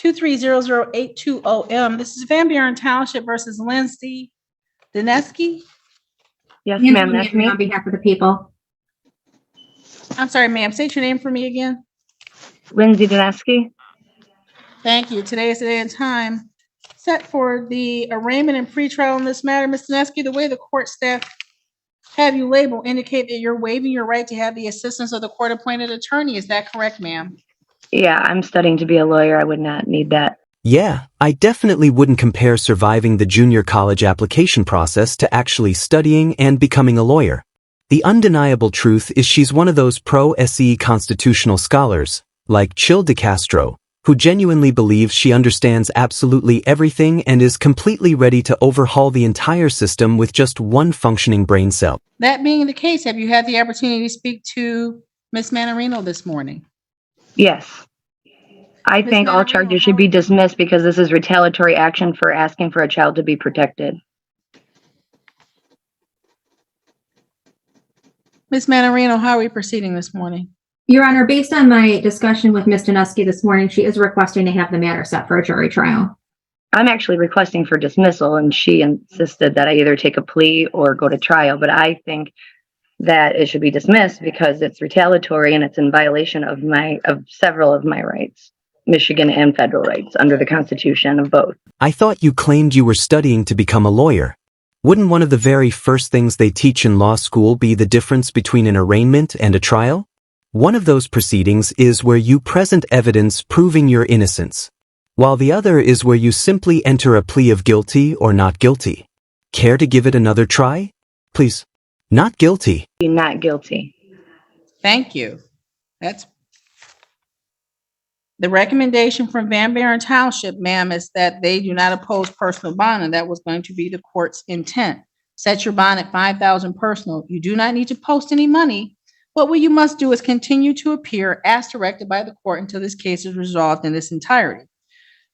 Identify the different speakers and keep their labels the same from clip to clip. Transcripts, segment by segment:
Speaker 1: 230082OM. This is Van Buren Township versus Lindsay Dineski.
Speaker 2: Yes, ma'am, that's me.
Speaker 3: On behalf of the people.
Speaker 1: I'm sorry, ma'am. State your name for me again.
Speaker 2: Lindsay Dineski.
Speaker 1: Thank you. Today is the day and time set for the arraignment and pretrial in this matter. Ms. Dineski, the way the court staff have you labeled indicate that you're waiving your right to have the assistance of the court-appointed attorney. Is that correct, ma'am?
Speaker 2: Yeah, I'm studying to be a lawyer. I would not need that.
Speaker 4: Yeah, I definitely wouldn't compare surviving the junior college application process to actually studying and becoming a lawyer. The undeniable truth is she's one of those pro-SE constitutional scholars, like Chil de Castro, who genuinely believes she understands absolutely everything and is completely ready to overhaul the entire system with just one functioning brain cell.
Speaker 1: That being the case, have you had the opportunity to speak to Ms. Manarino this morning?
Speaker 2: Yes. I think all charges should be dismissed because this is retaliatory action for asking for a child to be protected.
Speaker 1: Ms. Manarino, how are we proceeding this morning?
Speaker 3: Your Honor, based on my discussion with Ms. Dineski this morning, she is requesting to have the matter set for a jury trial.
Speaker 2: I'm actually requesting for dismissal, and she insisted that I either take a plea or go to trial, but I think that it should be dismissed because it's retaliatory and it's in violation of several of my rights, Michigan and federal rights under the Constitution of both.
Speaker 4: I thought you claimed you were studying to become a lawyer. Wouldn't one of the very first things they teach in law school be the difference between an arraignment and a trial? One of those proceedings is where you present evidence proving your innocence, while the other is where you simply enter a plea of guilty or not guilty. Care to give it another try? Please. Not guilty.
Speaker 2: Not guilty.
Speaker 1: Thank you. That's the recommendation from Van Buren Township, ma'am, is that they do not oppose personal bond, and that was going to be the court's intent. Set your bond at $5,000 personal. You do not need to post any money. What you must do is continue to appear as directed by the court until this case is resolved in its entirety.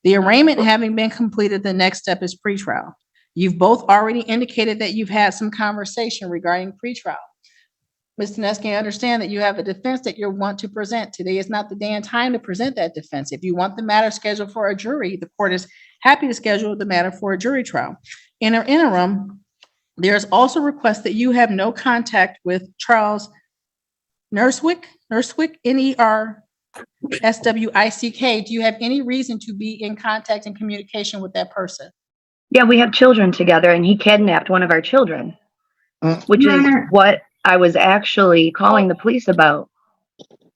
Speaker 1: The arraignment having been completed, the next step is pretrial. You've both already indicated that you've had some conversation regarding pretrial. Ms. Dineski, I understand that you have a defense that you want to present. Today is not the day and time to present that defense. If you want the matter scheduled for a jury, the court is happy to schedule the matter for a jury trial. In our interim, there's also a request that you have no contact with Charles Nerswick, Nerswick. Do you have any reason to be in contact and communication with that person?
Speaker 2: Yeah, we have children together, and he kidnapped one of our children, which is what I was actually calling the police about.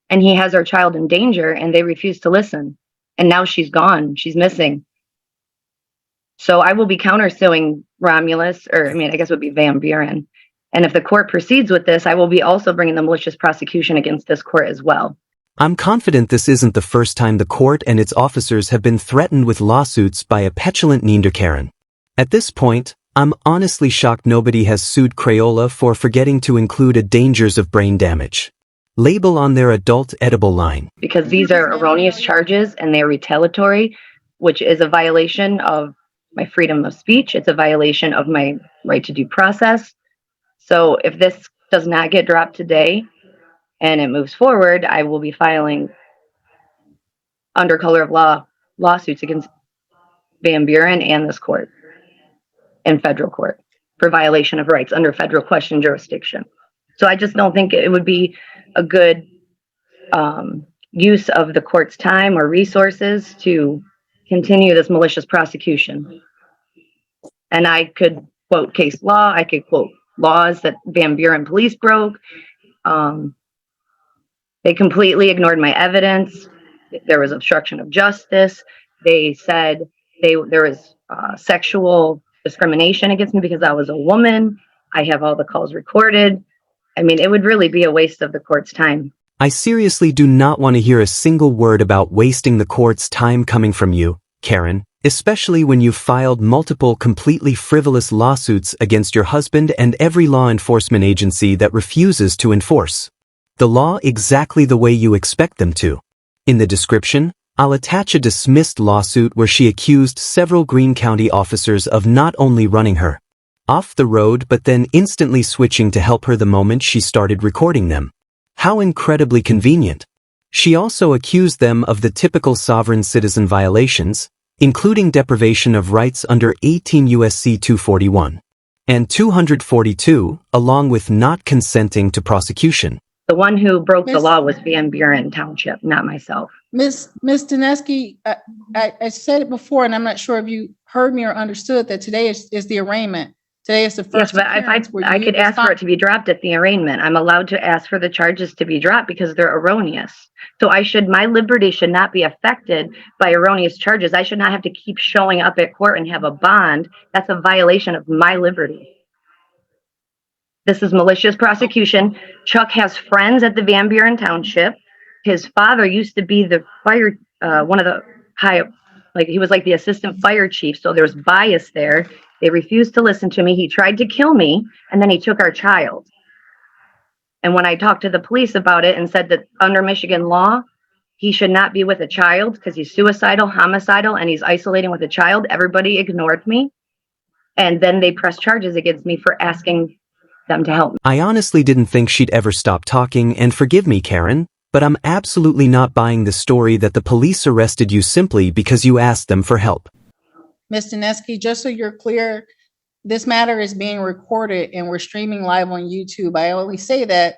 Speaker 2: And he has our child in danger, and they refuse to listen. And now she's gone. She's missing. So I will be countersuing Romulus, I guess it would be Van Buren. And if the court proceeds with this, I will be also bringing the malicious prosecution against this court as well.
Speaker 4: I'm confident this isn't the first time the court and its officers have been threatened with lawsuits by a petulant Neanderkaren. At this point, I'm honestly shocked nobody has sued Crayola for forgetting to include a dangers of brain damage label on their adult edible line.
Speaker 2: Because these are erroneous charges and they're retaliatory, which is a violation of my freedom of speech. It's a violation of my right to due process. So if this does not get dropped today and it moves forward, I will be filing under color of law lawsuits against Van Buren and this court in federal court for violation of rights under federal question jurisdiction. So I just don't think it would be a good use of the court's time or resources to continue this malicious prosecution. And I could quote case law, I could quote laws that Van Buren police broke. They completely ignored my evidence. There was obstruction of justice. They said there was sexual discrimination against me because I was a woman. I have all the calls recorded. I mean, it would really be a waste of the court's time.
Speaker 4: I seriously do not want to hear a single word about wasting the court's time coming from you, Karen, especially when you've filed multiple completely frivolous lawsuits against your husband and every law enforcement agency that refuses to enforce the law exactly the way you expect them to. In the description, I'll attach a dismissed lawsuit where she accused several Greene County officers of not only running her off the road but then instantly switching to help her the moment she started recording them. How incredibly convenient. She also accused them of the typical sovereign citizen violations, including deprivation of rights under 18 U.S.C. 241 and 242, along with not consenting to prosecution.
Speaker 2: The one who broke the
Speaker 1: Miss-
Speaker 2: law was Van Buren Township, not myself.
Speaker 1: Miss Dineski, I said it before, and I'm not sure if you heard me or understood that today is the arraignment. Today is the
Speaker 2: Yes,
Speaker 1: first
Speaker 2: but
Speaker 1: appearance where
Speaker 2: I
Speaker 1: you
Speaker 2: could ask for it to be dropped at the arraignment. I'm allowed to ask for the charges to be dropped because they're erroneous. So my liberty should not be affected by erroneous charges. I should not have to keep showing up at court and have a bond. That's a violation of my liberty. This is malicious prosecution. Chuck has friends at the Van Buren Township. His father used to be the fire, one of the high, like he was like the assistant fire chief. So there's bias there. They refused to listen to me. He tried to kill me, and then he took our child. And when I talked to the police about it and said that under Michigan law, he should not be with a child because he's suicidal, homicidal, and he's isolating with a child, everybody ignored me. And then they pressed charges against me for asking them to help me.
Speaker 4: I honestly didn't think she'd ever stop talking, and forgive me, Karen, but I'm absolutely not buying the story that the police arrested you simply because you asked them for help.
Speaker 1: Ms. Dineski, just so you're clear, this matter is being recorded and we're streaming live on YouTube. I only say that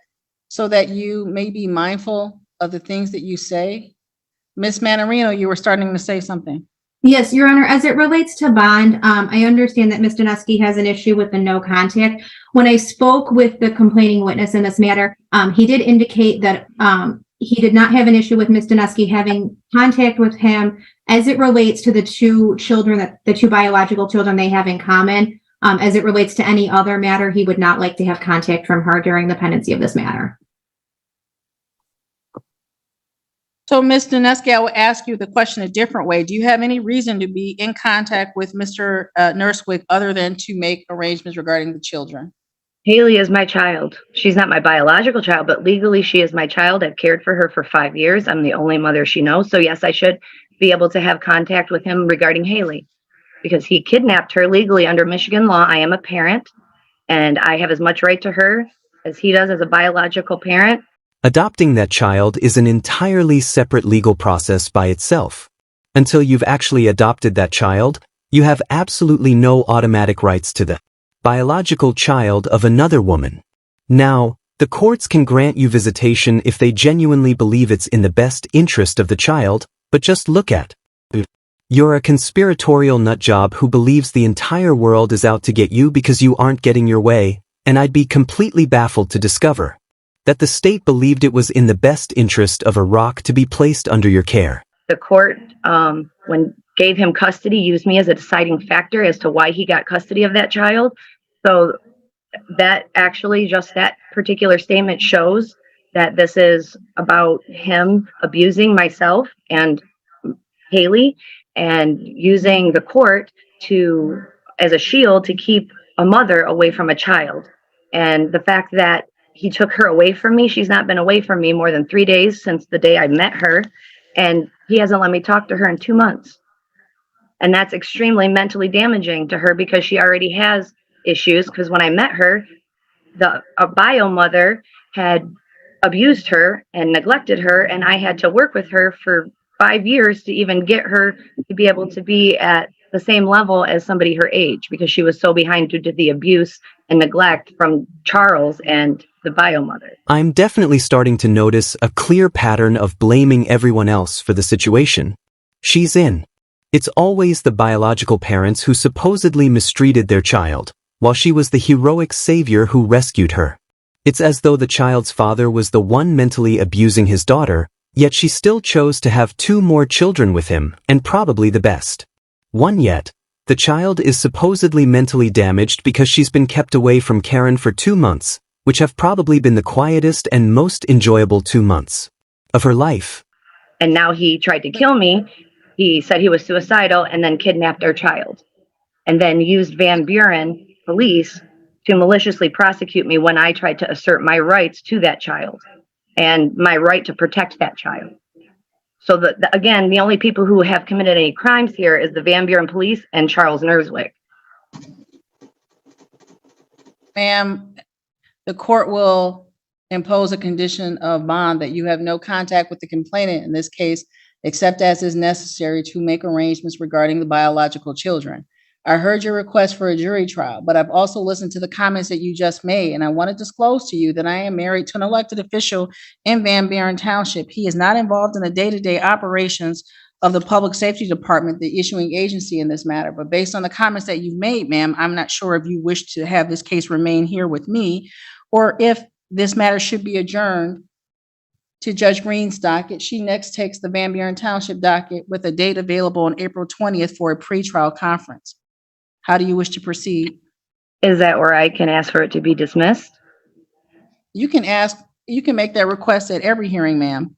Speaker 1: so that you may be mindful of the things that you say. Ms. Manarino, you were starting to say something.
Speaker 3: Yes, Your Honor, as it relates to bond, I understand that Ms. Dineski has an issue with the no contact. When I spoke with the complaining witness in this matter, he did indicate that he did not have an issue with Ms. Dineski having contact with him as it relates to the two children, the two biological children they have in common. As it relates to any other matter, he would not like to have contact from her during the pendency of this matter.
Speaker 1: So, Ms. Dineski, I will ask you the question a different way. Do you have any reason to be in contact with Mr. Nurswick other than to make arrangements regarding the children?
Speaker 2: Haley is my child. She's not my biological child, but legally she is my child. I've cared for her for 5 years. I'm the only mother she knows. So yes, I should be able to have contact with him regarding Haley because he kidnapped her legally under Michigan law. I am a parent and I have as much right to her as he does as a biological parent.
Speaker 4: Adopting that child is an entirely separate legal process by itself. Until you've actually adopted that child, you have absolutely no automatic rights to the biological child of another woman. Now, the courts can grant you visitation if they genuinely believe it's in the best interest of the child, but just look at it. You're a conspiratorial nutjob who believes the entire world is out to get you because you aren't getting your way, and I'd be completely baffled to discover that the state believed it was in the best interest of a rock to be placed under your care.
Speaker 2: The court, when gave him custody, used me as a deciding factor as to why he got custody of that child. So that actually, just that particular statement shows that this is about him abusing myself and Haley and using the court to as a shield to keep a mother away from a child. And the fact that he took her away from me, she's not been away from me more than 3 days since the day I met her. And he hasn't let me talk to her in 2 months. And that's extremely mentally damaging to her because she already has issues. Because when I met her, a bio mother had abused her and neglected her. And I had to work with her for 5 years to even get her to be able to be at the same level as somebody her age because she was so behind due to the abuse and neglect from Charles and the bio mother.
Speaker 4: I'm definitely starting to notice a clear pattern of blaming everyone else for the situation she's in. It's always the biological parents who supposedly mistreated their child, while she was the heroic savior who rescued her. It's as though the child's father was the one mentally abusing his daughter, yet she still chose to have 2 more children with him, and probably the best one yet. The child is supposedly mentally damaged because she's been kept away from Karen for 2 months, which have probably been the quietest and most enjoyable 2 months of her life.
Speaker 2: And now he tried to kill me. He said he was suicidal and then kidnapped our child. And then used Van Buren police to maliciously prosecute me when I tried to assert my rights to that child and my right to protect that child. So again, the only people who have committed any crimes here is the Van Buren police and Charles Nurswick.
Speaker 1: Ma'am, the court will impose a condition of bond that you have no contact with the complainant in this case, except as is necessary to make arrangements regarding the biological children. I heard your request for a jury trial, but I've also listened to the comments that you just made, and I want to disclose to you that I am married to an elected official in Van Buren Township. He is not involved in the day-to-day operations of the Public Safety Department, the issuing agency in this matter. But based on the comments that you've made, ma'am, I'm not sure if you wish to have this case remain here with me, or if this matter should be adjourned to Judge Green's docket. She next takes the Van Buren Township docket with a date available on April 20th for a pretrial conference. How do you wish to proceed?
Speaker 2: Is that where I can ask for it to be dismissed?
Speaker 1: You can make that request at every hearing, ma'am.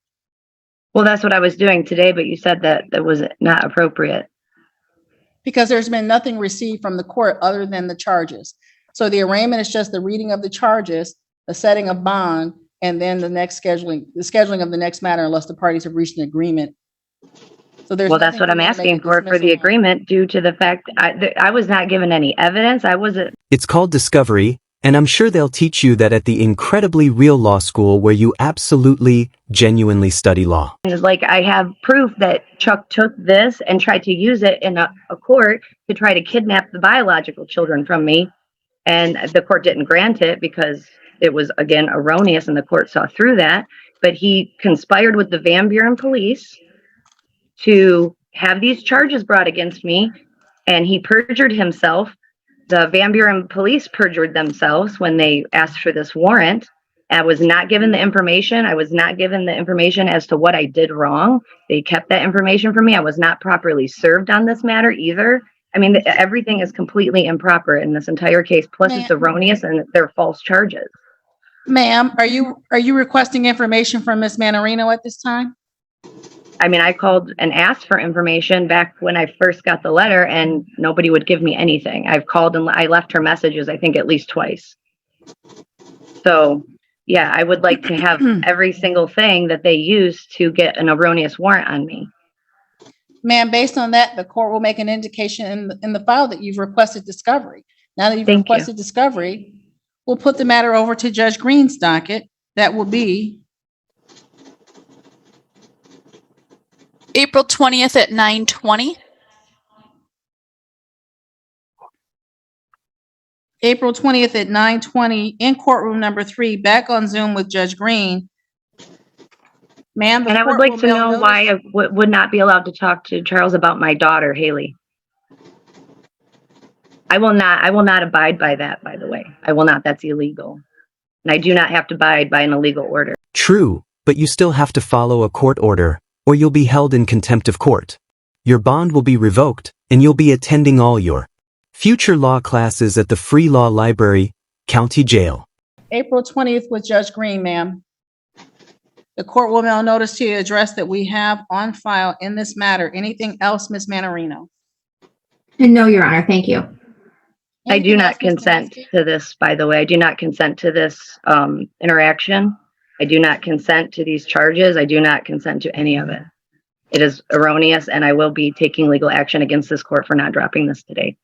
Speaker 2: Well, that's what I was doing today, but you said that that was not appropriate.
Speaker 1: Because there's been nothing received from the court other than the charges. So the arraignment is just the reading of the charges, the setting of bond, and then the scheduling of the next matter unless the parties have reached an agreement. So there's
Speaker 2: Well, that's what I'm asking for the agreement due to the fact I was not given any evidence. I wasn't.
Speaker 4: It's called discovery, and I'm sure they'll teach you that at the incredibly real law school where you absolutely, genuinely study law.
Speaker 2: It's like I have proof that Chuck took this and tried to use it in a court to try to kidnap the biological children from me. And the court didn't grant it because it was, again, erroneous, and the court saw through that. But he conspired with the Van Buren police to have these charges brought against me, and he perjured himself. The Van Buren police perjured themselves when they asked for this warrant. I was not given the information. I was not given the information as to what I did wrong. They kept that information from me. I was not properly served on this matter either. I mean, everything is completely improper in this entire case. Plus, it's erroneous and they're false charges.
Speaker 1: Ma'am, are you requesting information from Ms. Manarino at this time?
Speaker 2: I mean, I called and asked for information back when I first got the letter, and nobody would give me anything. I've called and I left her messages, I think, at least twice. So, yeah, I would like to have every single thing that they used to get an erroneous warrant on me.
Speaker 1: Ma'am, based on that, the court will make an indication in the file that you've requested discovery. Now that you've requested discovery, we'll put the matter over to Judge Green's docket. That will be
Speaker 5: April 20th at 9:20.
Speaker 1: April 20th at 9:20 in courtroom number 3, back on Zoom with Judge Green. Ma'am,
Speaker 2: and I would like to know why I would not be allowed to talk to Charles about my daughter, Haley. I will not abide by that, by the way. I will not. That's illegal. And I do not have to abide by an illegal order.
Speaker 4: True, but you still have to follow a court order, or you'll be held in contempt of court. Your bond will be revoked, and you'll be attending all your future law classes at the Free Law Library, County Jail.
Speaker 1: April 20th with Judge Green, ma'am. The court will mail notice to the address that we have on file in this matter. Anything else, Ms. Manarino?
Speaker 3: No, Your Honor. Thank you.
Speaker 2: I do not consent to this, by the way. I do not consent to this interaction. I do not consent to these charges. I do not consent to any of it. It is erroneous, and I will be taking legal action against this court for not dropping this today.